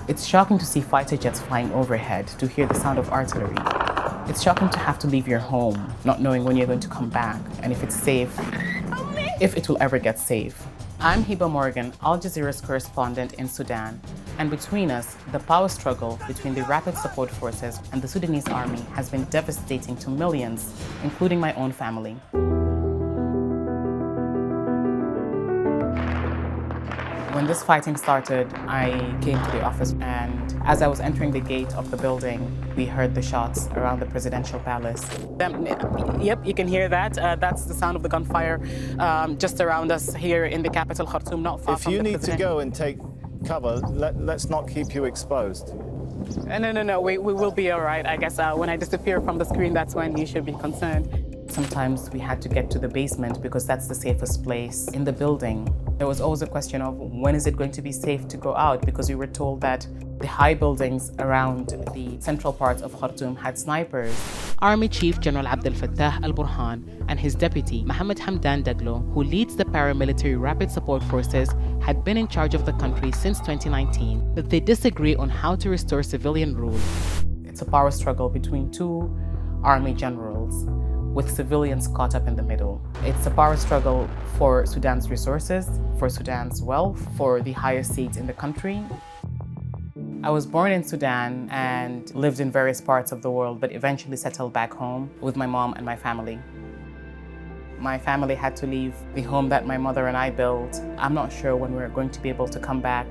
It's shocking to see fighter jets flying overhead, to hear the sound of artillery. It's shocking to have to leave your home, not knowing when you're going to come back, and if it's safe, if it will ever get safe. I'm Hiba Morgan, Al Jazeera's correspondent in Sudan, and between us, the power struggle between the Rapid Support Forces and the Sudanese army has been devastating to millions, including my own family. When this fighting started, I came to the office, and as I was entering the gate of the building, we heard the shots around the presidential palace. Yep, you can hear that. That's the sound of the gunfire just around us here in the capital, Khartoum, not far from the president. If you need to go and take cover, let's not keep you exposed. No, we will be all right. I guess when I disappear from the screen, that's when you should be concerned. Sometimes we had to get to the basement because that's the safest place in the building. There was always a question of when is it going to be safe to go out, because we were told that the high buildings around the central parts of Khartoum had snipers. Army Chief General Abdel Fattah al-Burhan and his deputy Mohammed Hamdan Daglo, who leads the paramilitary Rapid Support Forces, had been in charge of the country since 2019, but they disagree on how to restore civilian rule. It's a power struggle between two army generals, with civilians caught up in the middle. It's a power struggle for Sudan's resources, for Sudan's wealth, for the highest seats in the country. I was born in Sudan and lived in various parts of the world, but eventually settled back home with my mom and my family. My family had to leave the home that my mother and I built. I'm not sure when we're going to be able to come back.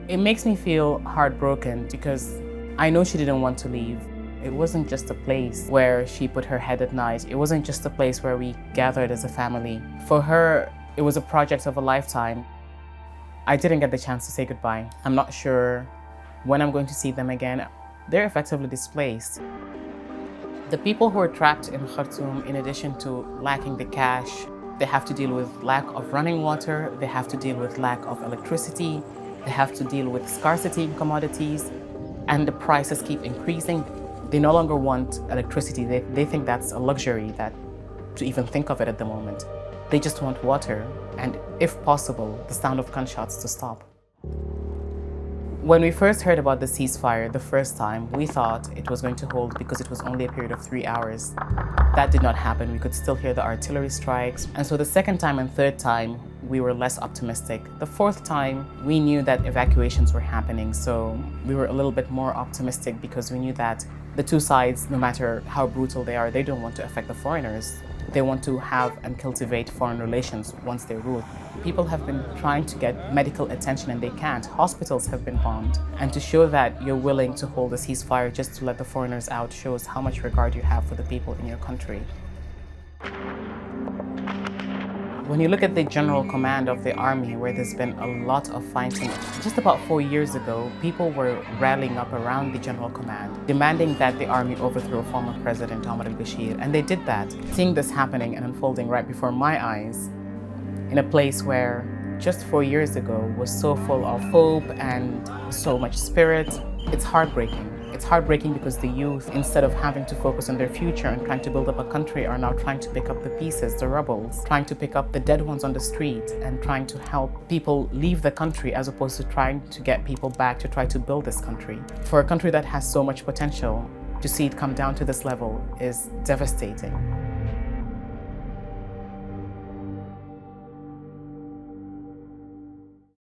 It makes me feel heartbroken because I know she didn't want to leave. It wasn't just a place where she put her head at night. It wasn't just a place where we gathered as a family. For her, it was a project of a lifetime. I didn't get the chance to say goodbye. I'm not sure when I'm going to see them again. They're effectively displaced. The people who are trapped in Khartoum, in addition to lacking the cash, they have to deal with lack of running water, they have to deal with lack of electricity, they have to deal with scarcity in commodities, and the prices keep increasing. They no longer want electricity. They think that's a luxury, that to even think of it at the moment. They just want water and, if possible, the sound of gunshots to stop. When we first heard about the ceasefire the first time, we thought it was going to hold because it was only a period of 3 hours. That did not happen. We could still hear the artillery strikes. And so the second time and third time, we were less optimistic. The fourth time, we knew that evacuations were happening, so we were a little bit more optimistic because we knew that the two sides, no matter how brutal they are, they don't want to affect the foreigners. They want to have and cultivate foreign relations once they rule. People have been trying to get medical attention and they can't. Hospitals have been bombed. And to show that you're willing to hold a ceasefire just to let the foreigners out shows how much regard you have for the people in your country. When you look at the general command of the army, where there's been a lot of fighting, just about 4 years ago, people were rallying up around the general command, demanding that the army overthrow former President Omar al-Bashir, and they did that. Seeing this happening and unfolding right before my eyes, in a place where just 4 years ago was so full of hope and so much spirit, it's heartbreaking. It's heartbreaking because the youth, instead of having to focus on their future and trying to build up a country, are now trying to pick up the pieces, the rubbles, trying to pick up the dead ones on the street and trying to help people leave the country as opposed to trying to get people back to try to build this country. For a country that has so much potential, to see it come down to this level is devastating.